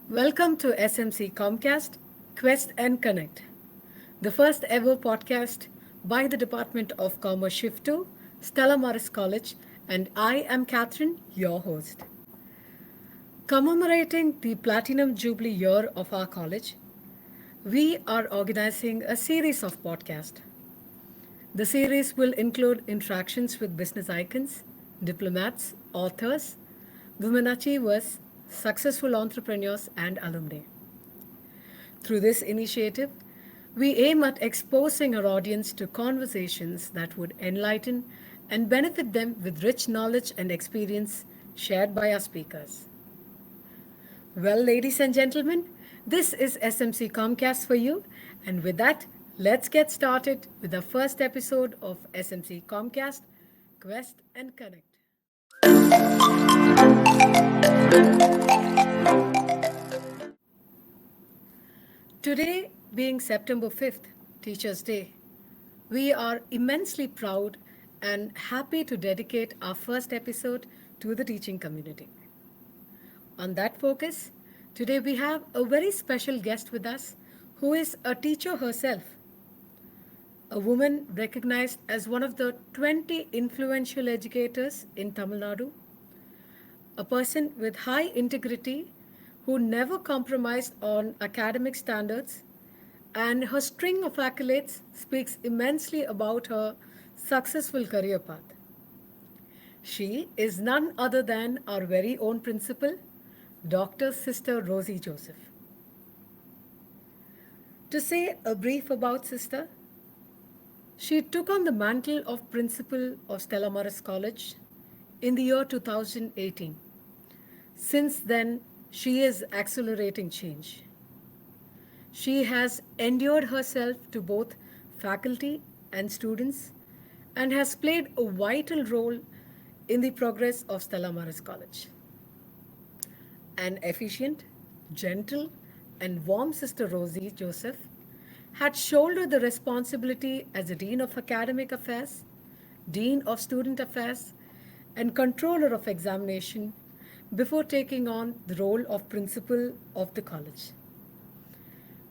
Welcome to SMC Comcast, Quest and Connect, the first ever podcast by the Department of Commerce Shift to Stella Maris College, and I am Catherine, your host. Commemorating the Platinum Jubilee year of our college, we are organizing a series of podcasts. The series will include interactions with business icons, diplomats, authors, women achievers, successful entrepreneurs, and alumni. Through this initiative, we aim at exposing our audience to conversations that would enlighten and benefit them with rich knowledge and experience shared by our speakers. Well, ladies and gentlemen, this is SMC Comcast for you, and with that, let's get started with the first episode of SMC Comcast, Quest and Connect. Today, being September 5th, Teachers' Day, we are immensely proud and happy to dedicate our first episode to the teaching community. On that focus, today we have a very special guest with us who is a teacher herself, a woman recognized as one of the 20 influential educators in Tamil Nadu, a person with high integrity who never compromised on academic standards, and her string of accolades speaks immensely about her successful career path. She is none other than our very own principal, Dr. Sister Rosie Joseph. To say a brief about Sister, she took on the mantle of principal of Stella Maris College in the year 2018. Since then, she is accelerating change. She has endeared herself to both faculty and students and has played a vital role in the progress of Stella Maris College. An efficient, gentle, and warm Sister Rosie Joseph had shouldered the responsibility as a Dean of Academic Affairs, Dean of Student Affairs, and Controller of Examination before taking on the role of Principal of the college.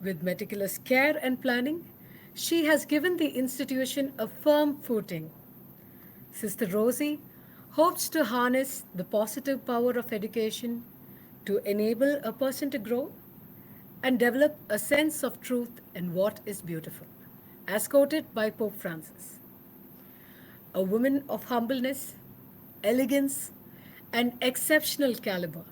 With meticulous care and planning, she has given the institution a firm footing. Sister Rosie hopes to harness the positive power of education to enable a person to grow and develop a sense of truth in what is beautiful, as quoted by Pope Francis. A woman of humbleness, elegance, and exceptional caliber.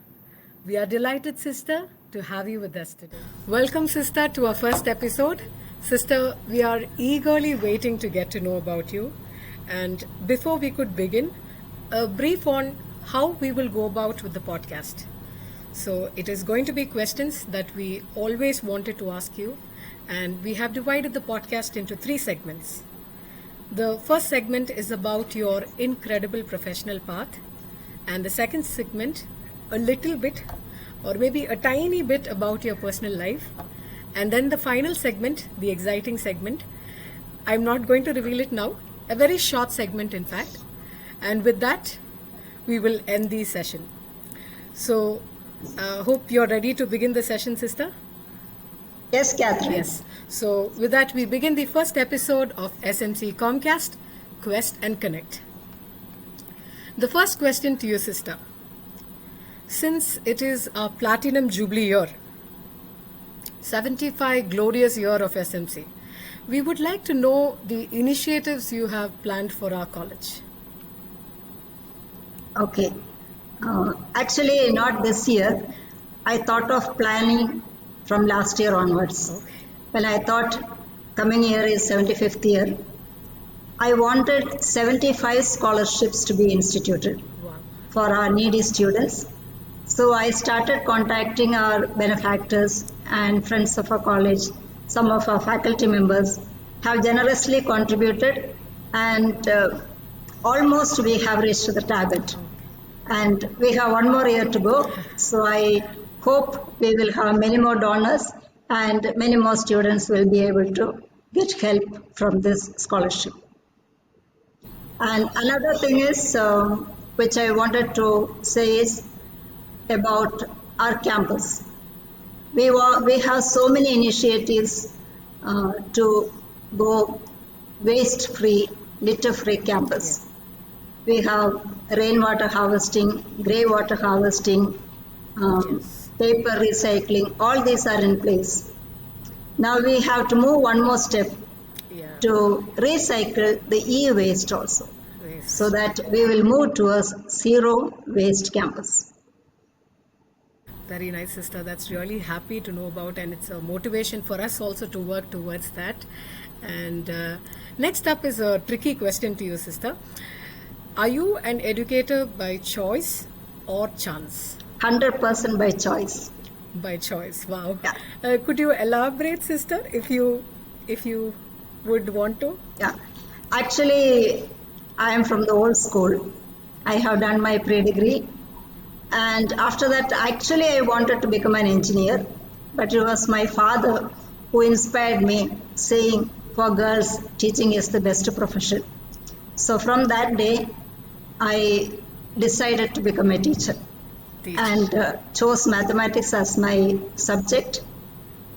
We are delighted, Sister, to have you with us today. Welcome, Sister, to our first episode. Sister, we are eagerly waiting to get to know about you. And before we could begin, a brief on how we will go about with the podcast. So it is going to be questions that we always wanted to ask you, and we have divided the podcast into 3 segments. The first segment is about your incredible professional path, and the second segment, a little bit or maybe a tiny bit about your personal life, and then the final segment, the exciting segment, I'm not going to reveal it now, a very short segment in fact, and with that we will end the session. So hope you're ready to begin the session, Sister. Yes, Catherine. Yes. So with that, we begin the first episode of SMC Comcast, Quest and Connect. The first question to you, Sister. Since it is our Platinum Jubilee year, 75 glorious year of SMC, we would like to know the initiatives you have planned for our college. Okay. Actually, not this year. I thought of planning from last year onwards. Okay. When I thought coming year is 75th year, I wanted 75 scholarships to be instituted Wow. for our needy students. So I started contacting our benefactors and friends of our college. Some of our faculty members have generously contributed, and almost we have reached the target. And we have one more year to go. So I hope we will have many more donors and many more students will be able to get help from this scholarship. And another thing is, which I wanted to say is about our campus. We have so many initiatives to go waste-free, litter-free Yeah. campus. We have rainwater harvesting, grey water harvesting, Yes. paper recycling, all these are in place. Now we have to move one more step Yeah. to recycle the e-waste also, so Waste. that we will move towards zero waste campus. Very nice, sister. That's really happy to know about, and it's a motivation for us also to work towards that. And next up is a tricky question to you, sister. Are you an educator by choice or chance? 100% by choice. By choice. Wow. Yeah, Could you elaborate, sister, if you would want to? yeah. Actually, I am from the old school. I have done my pre-degree, and after that, actually, I wanted to become an engineer, but it was my father who inspired me, saying, "For girls, teaching is the best profession." So from that day, I decided to become a teacher Teacher. and chose mathematics as my subject.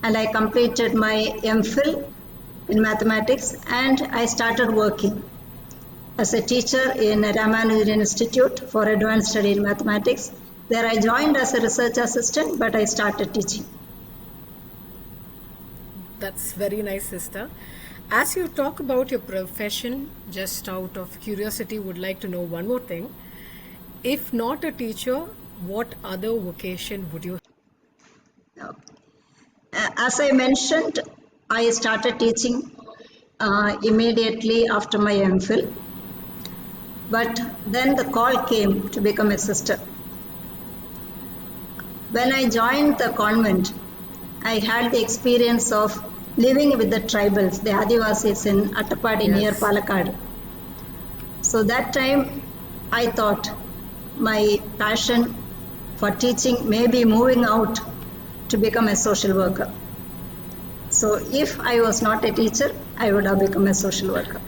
And I completed my MPhil in mathematics, and I started working as a teacher in Ramanujan Institute for Advanced Study in Mathematics. There I joined as a research assistant, but I started teaching. That's very nice, sister. As you talk about your profession, just out of curiosity, would like to know one more thing. If not a teacher, what other vocation would you? As I mentioned, I started teaching immediately after my MPhil, but then the call came to become a sister. When I joined the convent, I had the experience of living with the tribals, the Adivasis in Attapadi near Yes, Palakkad. So that time I thought my passion for teaching may be moving out to become a social worker. So if I was not a teacher, I would have become a social worker,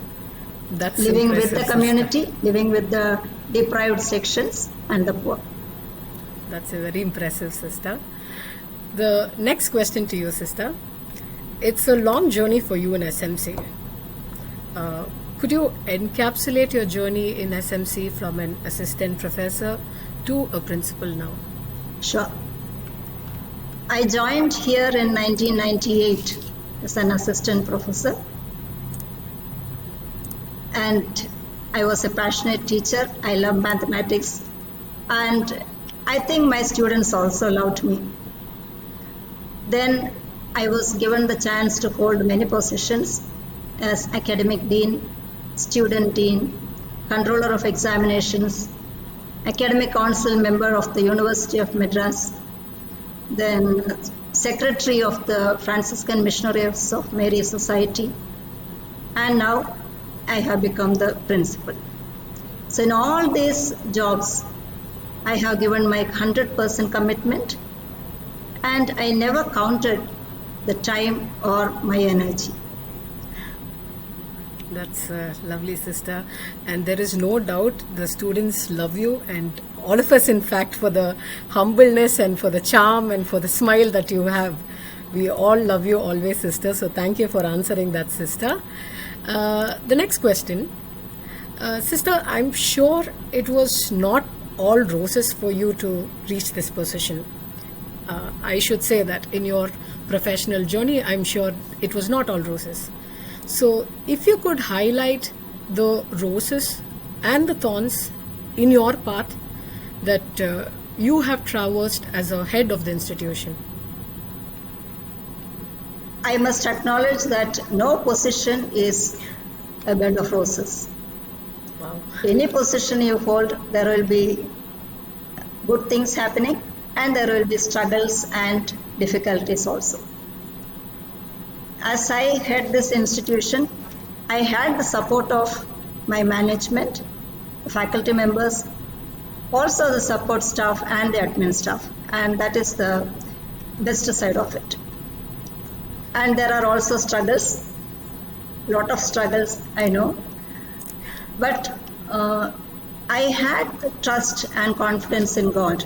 that's living with the impressive, sister. community, living with the deprived sections and the poor. That's a very impressive, sister. The next question to you, sister. It's a long journey for you in SMC. Uh, could you encapsulate your journey in SMC from an assistant professor to a principal now? Sure. I joined here in 1998 as an assistant professor, and I was a passionate teacher. I love mathematics, and I think my students also loved me. Then I was given the chance to hold many positions as academic dean, student dean, controller of examinations, academic council member of the University of Madras, then secretary of the Franciscan Missionaries of Mary Society, and now I have become the principal. So in all these jobs, I have given my 100% commitment, and I never counted the time or my energy. That's lovely, sister. And there is no doubt the students love you, and all of us, in fact, for the humbleness and for the charm and for the smile that you have. We all love you always, sister. So thank you for answering that, sister. The next question. Sister, I'm sure it was not all roses for you to reach this position. I should say that in your professional journey, I'm sure it was not all roses. So, if you could highlight the roses and the thorns in your path that you have traversed as a head of the institution. I must acknowledge that no position is a bed of roses. Wow. Any position you hold, there will be good things happening, and there will be struggles and difficulties also. As I head this institution, I had the support of my management, the faculty members, also the support staff and the admin staff, and that is the best side of it. And there are also struggles, lot of struggles, I know, but I had the trust and confidence in God.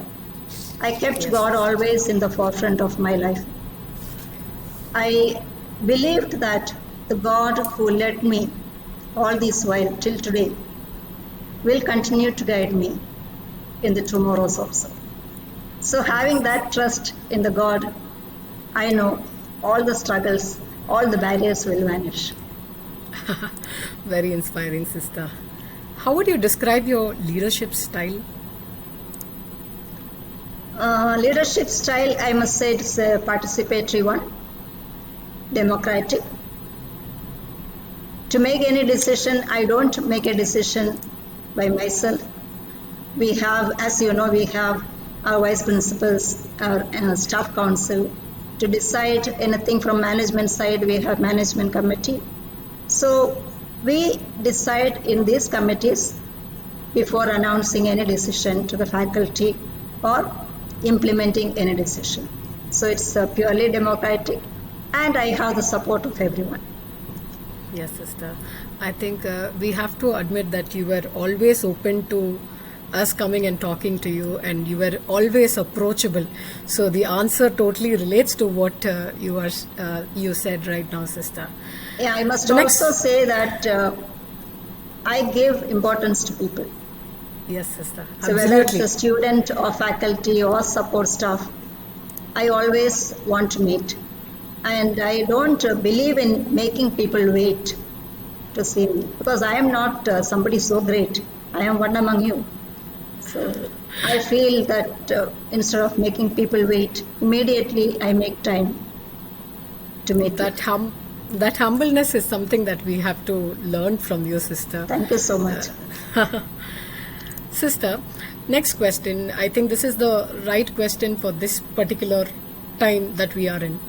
I kept Yes. God always in the forefront of my life. I believed that the God who led me all this while till today will continue to guide me in the tomorrows also. So having that trust in the God, I know all the struggles, all the barriers will vanish. Very inspiring, sister. How would you describe your leadership style? Leadership style, I must say, it's a participatory one, democratic. To make any decision, I don't make a decision by myself. We have, as you know, we have our vice principals, our staff council. To decide anything from management side, we have management committee. So we decide in these committees before announcing any decision to the faculty or implementing any decision. So it's purely democratic, and I have the support of everyone. Yes, sister. I think we have to admit that you were always open to us coming and talking to you, and you were always approachable. So the answer totally relates to what you said right now, sister. Yeah, I must The also next, say that I give importance to people. yes, sister, So whether it's absolutely. a student or faculty or support staff, I always want to meet. And I don't believe in making people wait to see me, because I am not somebody so great. I am one among you. So I feel that instead of making people wait, immediately I make time to meet you. That that humbleness is something that we have to learn from you, sister. Thank you so much. Sister, next question. I think this is the right question for this particular time that we are in.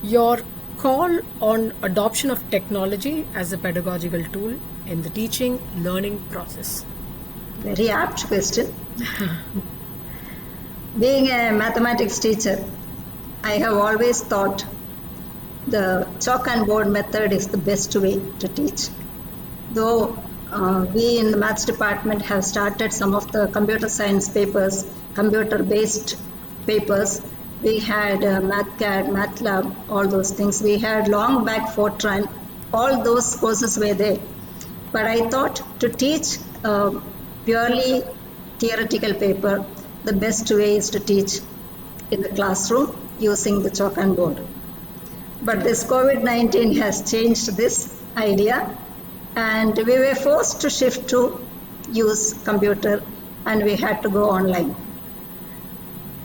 Your call on adoption of technology as a pedagogical tool in the teaching learning process. Very apt question. Being a mathematics teacher, I have always thought the chalk and board method is the best way to teach. Though we in the maths department have started some of the computer science papers, computer-based papers. We had MathCAD, MATLAB, all those things. We had long back Fortran. All those courses were there. But I thought to teach purely theoretical paper, the best way is to teach in the classroom using the chalk and board. But this COVID-19 has changed this idea, and we were forced to shift to use computer, and we had to go online.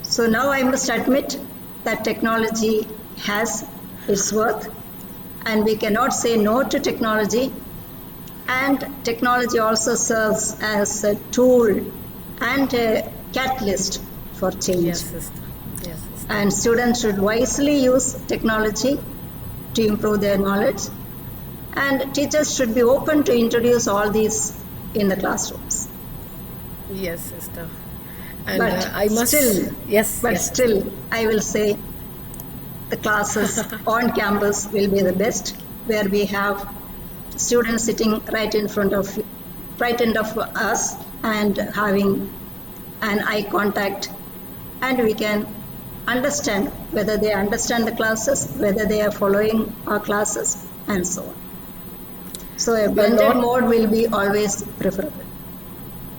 So now I must admit that technology has its worth, and we cannot say no to technology. And technology also serves as a tool and a catalyst for change. Yes, sister. Yes, sister. And students should wisely use technology to improve their knowledge, and teachers should be open to introduce all these in the classrooms. Yes, sister. And But I must. still, Yes, but yes. still, I will say the classes on campus will be the best, where we have students sitting right in front of us and having an eye contact, and we can understand whether they understand the classes, whether they are following our classes, and so on. So a blended mode will be always preferable.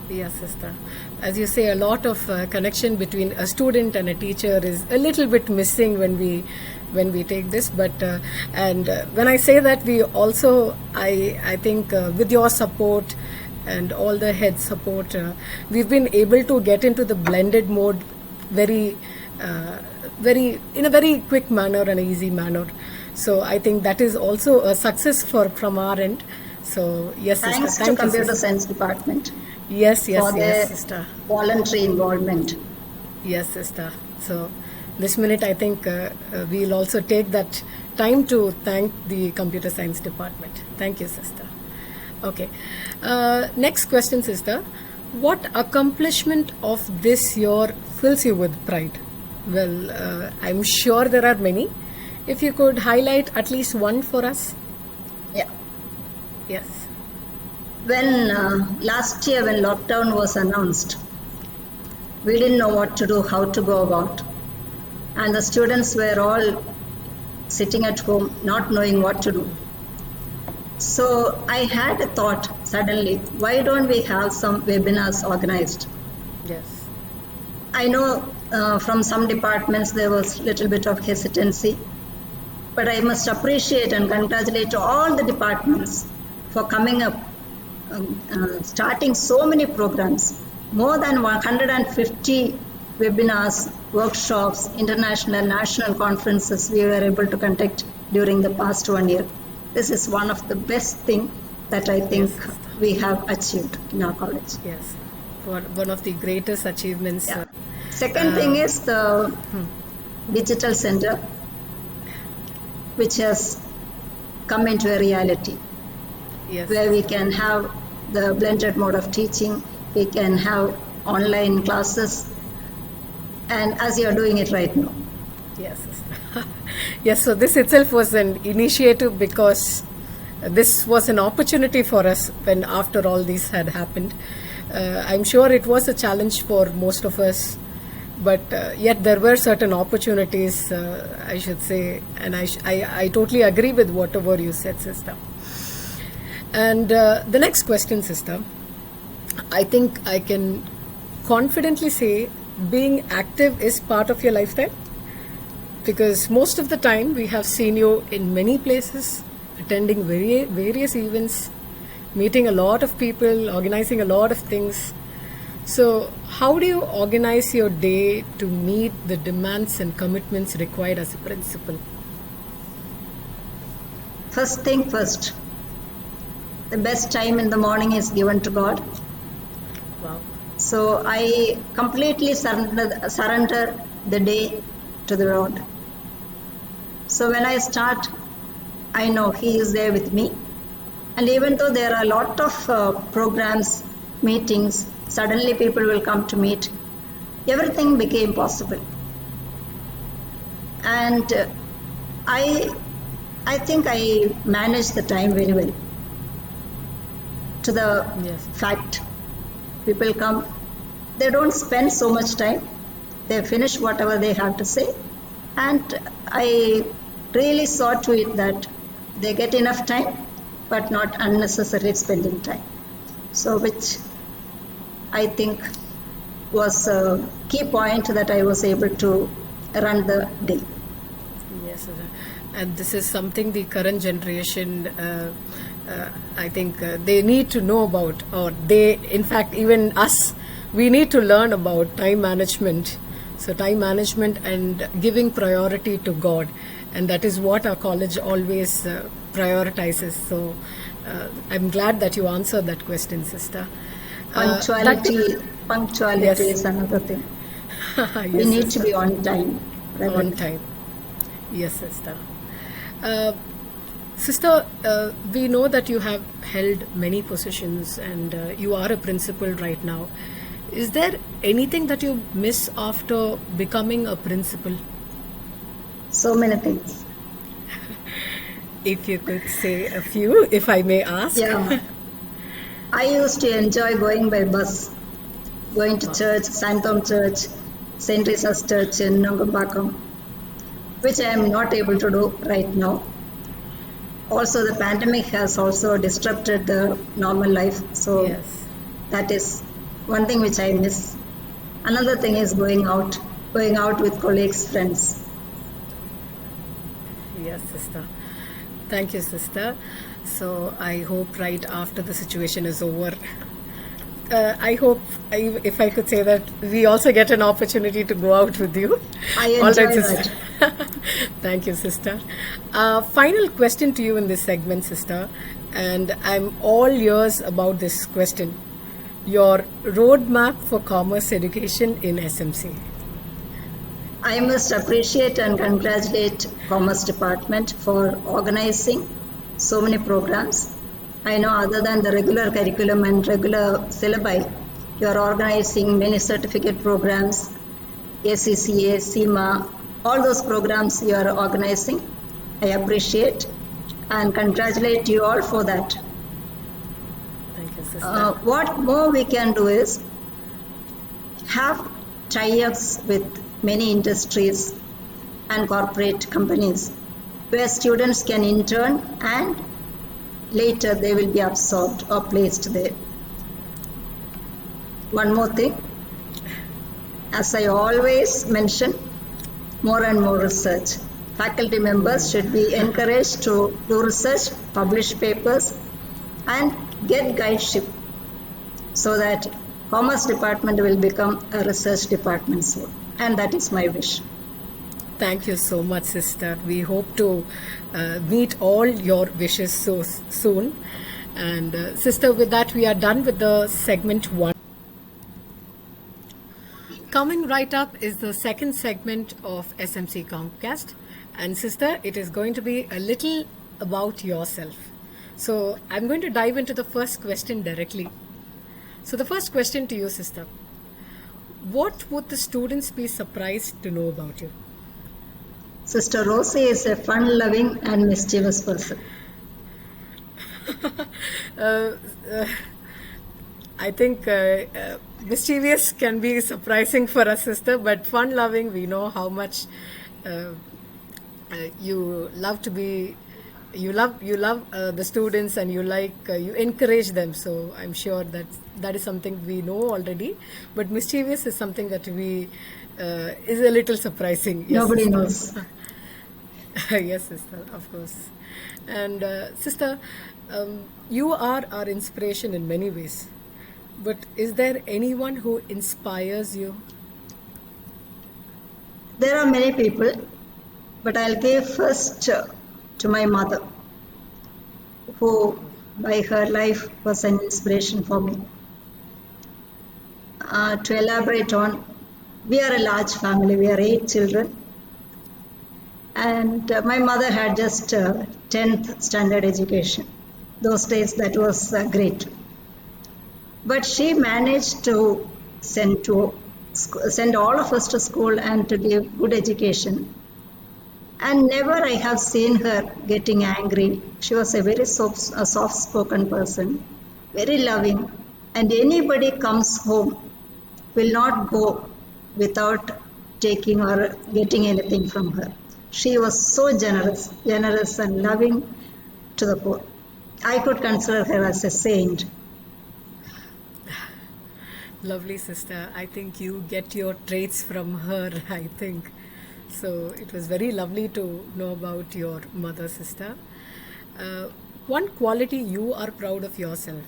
Yes, sister. As you say, a lot of connection between a student and a teacher is a little bit missing when we take this. But when I say that, we also, I think, with your support and all the head support, we've been able to get into the blended mode very in a very quick manner and easy manner. So I think that is also a success from our end. So yes, sister. Thanks to Thank you, Computer sister. Science Department Yes, for yes, their yes, sister. voluntary involvement. Yes, sister. So this minute, I think we'll also take that time to thank the Computer Science Department. Thank you, sister. Okay. Next question, sister. What accomplishment of this year fills you with pride? Well, I'm sure there are many. If you could highlight at least one for us. Yeah. Yes. When last year when lockdown was announced, we didn't know what to do, how to go about. And the students were all sitting at home, not knowing what to do. So I had a thought suddenly, why don't we have some webinars organized? Yes. I know from some departments there was a little bit of hesitancy, but I must appreciate and congratulate all the departments for coming up, starting so many programs, more than 150 webinars, workshops, international, national conferences we were able to conduct during the past 1 year. This is one of the best things that I think we have achieved in our college. Yes, one of the greatest achievements. Yeah. Second thing is the digital center, which has come into a reality. Yes. Where we can have the blended mode of teaching, we can have online classes, and as you are doing it right now. Yes. Yes, so this itself was an initiative because this was an opportunity for us when after all this had happened. I'm sure it was a challenge for most of us, but yet there were certain opportunities, I should say, and I totally agree with whatever you said, sister. And the next question, sister, I think I can confidently say being active is part of your lifestyle, because most of the time we have seen you in many places, attending various events, meeting a lot of people, organizing a lot of things. So how do you organize your day to meet the demands and commitments required as a principal? First thing first, the best time in the morning is given to God. Wow. So I completely surrender the day to the Lord. So when I start, I know He is there with me. And even though there are a lot of programs, meetings, suddenly people will come to meet, everything became possible. And I think I managed the time very well. To the fact, people come, they don't spend so much time, they finish whatever they have to say, and I really saw to it that they get enough time, but not unnecessarily spending time. So which I think was a key point that I was able to run the day. Yes, sir. And this is something the current generation, I think they need to know about, or they, in fact, even us, we need to learn about time management. So time management and giving priority to God. And that is what our college always prioritizes. So I'm glad that you answered that question, sister. Punctuality Yes. is another thing. Yes, We need sister. to be on time. On time. Yes, sister. Sister, we know that you have held many positions and you are a principal right now. Is there anything that you miss after becoming a principal? So many things. If you could say a few, if I may ask. Yeah. I used to enjoy going by bus, going to church, Santom Church, St. Teresa's Church in Nongambakam, which I am not able to do right now. Also, the pandemic has also disrupted the normal life. So Yes. that is one thing which I miss. Another thing is going out with colleagues, friends. Yes, sister. Thank you, sister. So I hope right after the situation is over, I hope, if I could say that, we also get an opportunity to go out with you. I All right, enjoy sister. Thank you, sister. Final question to you in this segment, sister, and I'm all ears about this question. Your roadmap for commerce education in SMC. I must appreciate and congratulate Commerce Department for organizing so many programs. I know other than the regular curriculum and regular syllabi, you are organizing many certificate programs, ACCA, CIMA, all those programs you are organizing. I appreciate and congratulate you all for that. Thank you, sister. What more we can do is have tie-ups with many industries and corporate companies where students can intern and later they will be absorbed or placed there. One more thing, as I always mention, more and more research. Faculty members should be encouraged to do research, publish papers, and get guideship so that Commerce Department will become a research department soon. And that is my wish. Thank you so much, sister. We hope to meet all your wishes so soon. And sister, with that, we are done with the segment 1. Coming right up is the second segment of SMC Comcast. And sister, it is going to be a little about yourself. So I'm going to dive into the first question directly. So the first question to you, sister. What would the students be surprised to know about you? Sister Rosie is a fun-loving and mischievous person. I think mischievous can be surprising for us, sister, but fun-loving, we know how much you love to be. You love the students, and you encourage them. So I'm sure that is something we know already. But mischievous is something that we is a little surprising. Yes, Nobody sister. knows. Yes, sister, of course. And sister, you are our inspiration in many ways. But is there anyone who inspires you? There are many people, but I'll give first to my mother, who by her life was an inspiration for me. To elaborate on, we are a large family, we are 8 children, and my mother had just 10th standard education. Those days that was great. But she managed to send all of us to school and to give good education. And never I have seen her getting angry. She was a very soft-spoken person, very loving. And anybody comes home will not go without taking or getting anything from her. She was so generous and loving to the core. I could consider her as a saint. Lovely, sister. I think you get your traits from her, I think. So it was very lovely to know about your mother, sister. One quality you are proud of yourself?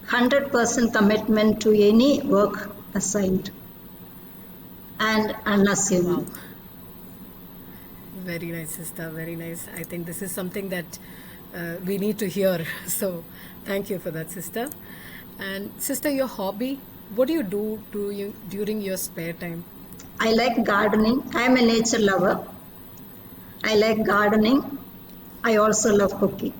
100% commitment to any work assigned and unassuming. Wow. Very nice, sister. Very nice. I think this is something that we need to hear. So thank you for that, sister. And sister, your hobby, what do you do during your spare time? I like gardening. I am a nature lover. I like gardening. I also love cooking.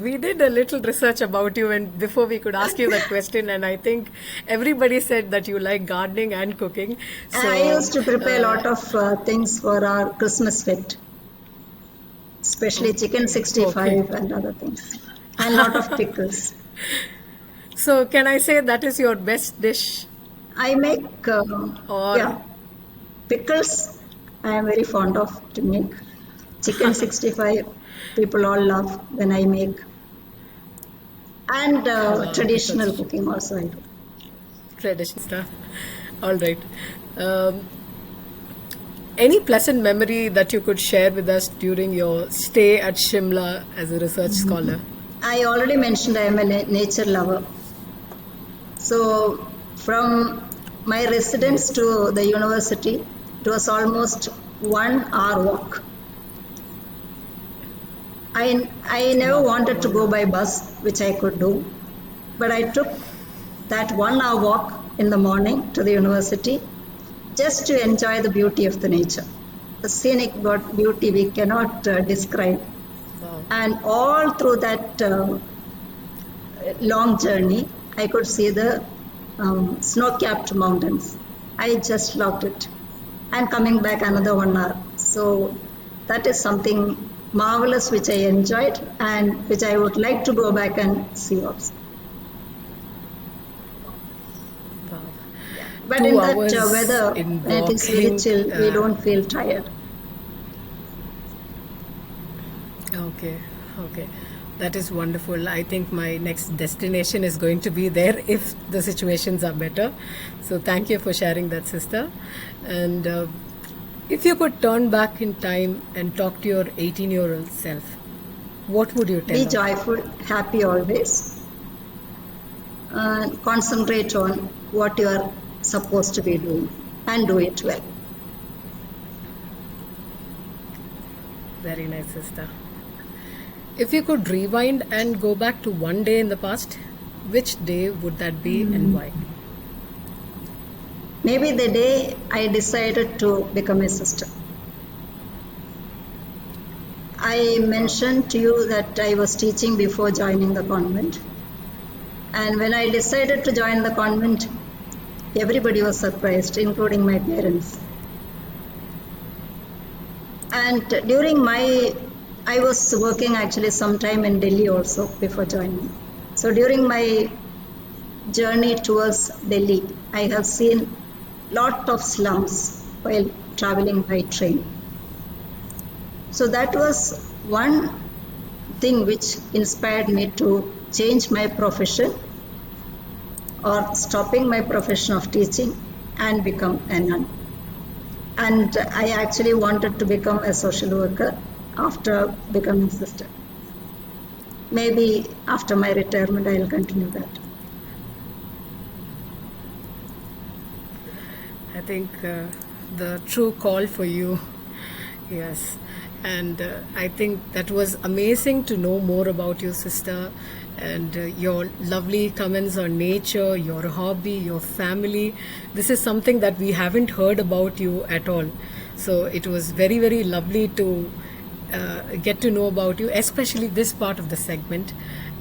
We did a little research about you and before we could ask you that question, and I think everybody said that you like gardening and cooking. So I used to prepare a lot of things for our Christmas fete, especially chicken 65 and other things, and a lot of pickles. So can I say that is your best dish? I make Or pickles. I am very fond of to make chicken 65. People all love when I make, and traditional cooking also I do. traditional stuff. All right. Any pleasant memory that you could share with us during your stay at Shimla as a research scholar? I already mentioned I am a nature lover. So from my residence to the university, it was almost 1 hour walk. I never wanted to go by bus, which I could do, but I took that 1 hour walk in the morning to the university just to enjoy the beauty of the nature. The scenic beauty we cannot describe. Wow. And all through that long journey, I could see the snow-capped mountains. I just loved it. And coming back another 1 hour. So that is something marvelous, which I enjoyed and which I would like to go back and see also. Wow. But Two in that hours weather, in when it is very walking. chill, we don't feel tired. Okay, okay. That is wonderful. I think my next destination is going to be there if the situations are better. So thank you for sharing that, sister. And if you could turn back in time and talk to your 18-year-old self, what would you tell Be her? joyful, happy always, and concentrate on what you are supposed to be doing and do it well. Very nice, sister. If you could rewind and go back to one day in the past, which day would that be and why? Maybe the day I decided to become a sister. I mentioned to you that I was teaching before joining the convent. And when I decided to join the convent, everybody was surprised, including my parents. And I was working actually sometime in Delhi also before joining. So during my journey towards Delhi, I have seen lot of slums while traveling by train. So that was one thing which inspired me to change my profession or stopping my profession of teaching and become a nun. And I actually wanted to become a social worker after becoming sister. Maybe after my retirement, I will continue that. I think the true call for you, yes. And I think that was amazing to know more about you, sister, and your lovely comments on nature, your hobby, your family. This is something that we haven't heard about you at all. So it was very, very lovely to get to know about you, especially this part of the segment.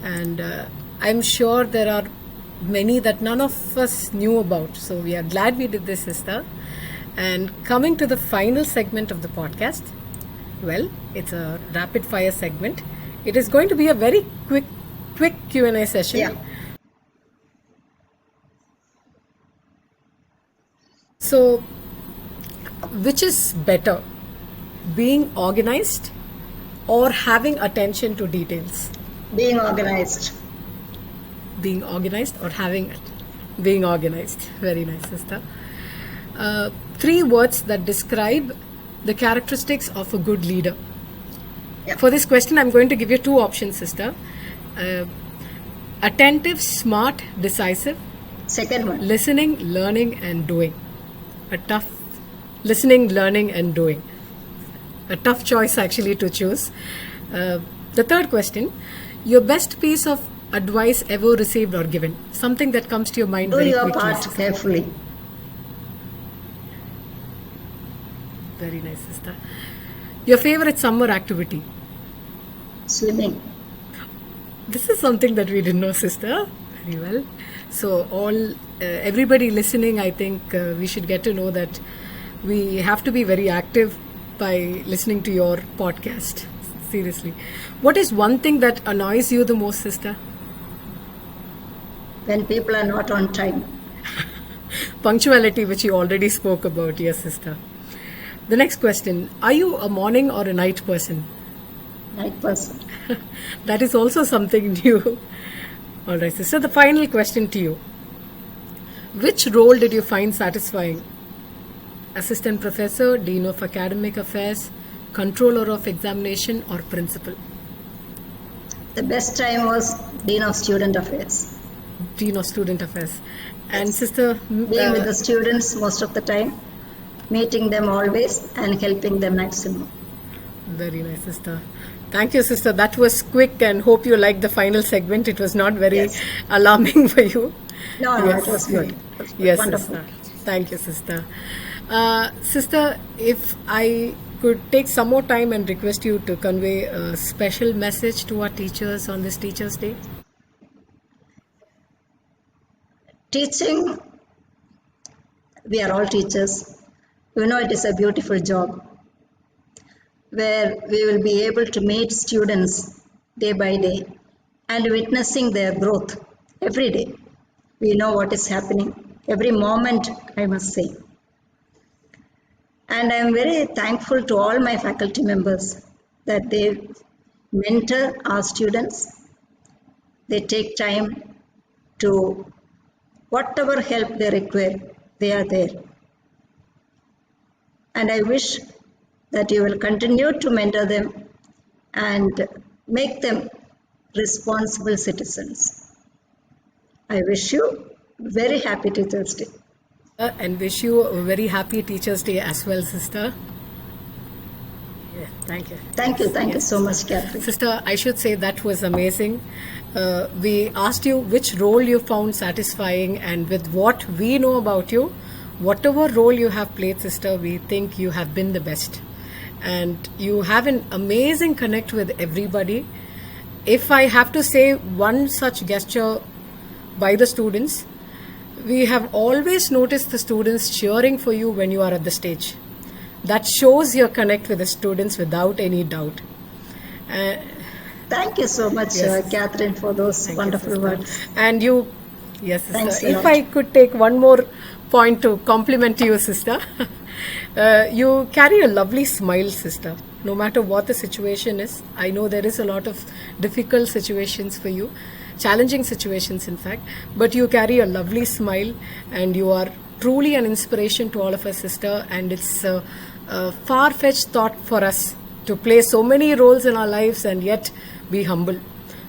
And I'm sure there are many that none of us knew about. So we are glad we did this, sister. And coming to the final segment of the podcast, well, it's a rapid fire segment. It is going to be a very quick Q&A session. Yeah. So, which is better, being organized or having attention to details? Being organized. Being organized or having being organized. Very nice, sister. Three words that describe the characteristics of a good leader. Yeah. For this question, I'm going to give you two options, sister. Attentive, smart, decisive. Second one. Listening, learning, and doing. A tough listening, learning, and doing. A tough choice actually to choose. The third question, your best piece of advice ever received or given. Something that comes to your mind Do very your quickly. part Sister. carefully. Very nice, sister. Your favorite summer activity. Swimming. This is something that we didn't know, sister. Very well. So everybody listening, I think we should get to know that we have to be very active by listening to your podcast. Seriously. What is one thing that annoys you the most, sister? When people are not on time. Punctuality, which you already spoke about, yes, sister. The next question, are you a morning or a night person? Night person. That is also something new. All right, sister, the final question to you. Which role did you find satisfying? Assistant professor, dean of academic affairs, controller of examination, or principal? The best time was Dean of Student Affairs. Dean of student affairs. And sister, Being with the students most of the time, meeting them always and helping them maximum. very nice, sister. Thank you, sister. That was quick, and hope you liked the final segment. It was not very Yes. alarming for you. No, Yes. it was good. It was good. Yes, Wonderful. sister. Thank you, sister. Sister, if I could take some more time and request you to convey a special message to our teachers on this Teachers' Day. Teaching, we are all teachers. You know, it is a beautiful job where we will be able to meet students day by day and witnessing their growth every day. We know what is happening every moment, I must say. And I am very thankful to all my faculty members that they mentor our students. They take time to whatever help they require, they are there. And I wish that you will continue to mentor them and make them responsible citizens. I wish you very happy Teachers' Day. And wish you a very happy Teachers' Day as well, sister. Yeah, thank you. Thank you so much, Catherine. Sister, I should say that was amazing. We asked you which role you found satisfying, and with what we know about you, whatever role you have played, sister, we think you have been the best. And you have an amazing connect with everybody. If I have to say one such gesture by the students, we have always noticed the students cheering for you when you are at the stage. That shows your connect with the students without any doubt. Thank you so much, Catherine, for those wonderful words. And you, yes, sister. Thanks a If lot. I could take one more point to compliment you, sister, you carry a lovely smile, sister. No matter what the situation is, I know there is a lot of difficult situations for you, challenging situations, in fact, but you carry a lovely smile, and you are truly an inspiration to all of us, sister. And it's a far-fetched thought for us to play so many roles in our lives and yet be humble.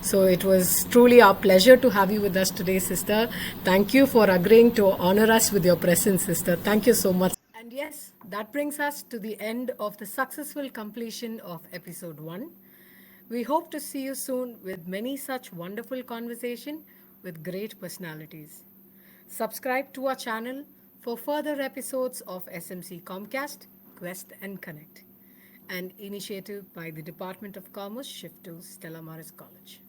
So it was truly our pleasure to have you with us today, sister. Thank you for agreeing to honor us with your presence, sister. Thank you so much. And yes, that brings us to the end of the successful completion of episode 1. We hope to see you soon with many such wonderful conversation with great personalities. Subscribe to our channel for further episodes of SMC Comcast, Quest and Connect, an initiative by the Department of Commerce, Shift to Stella Maris College.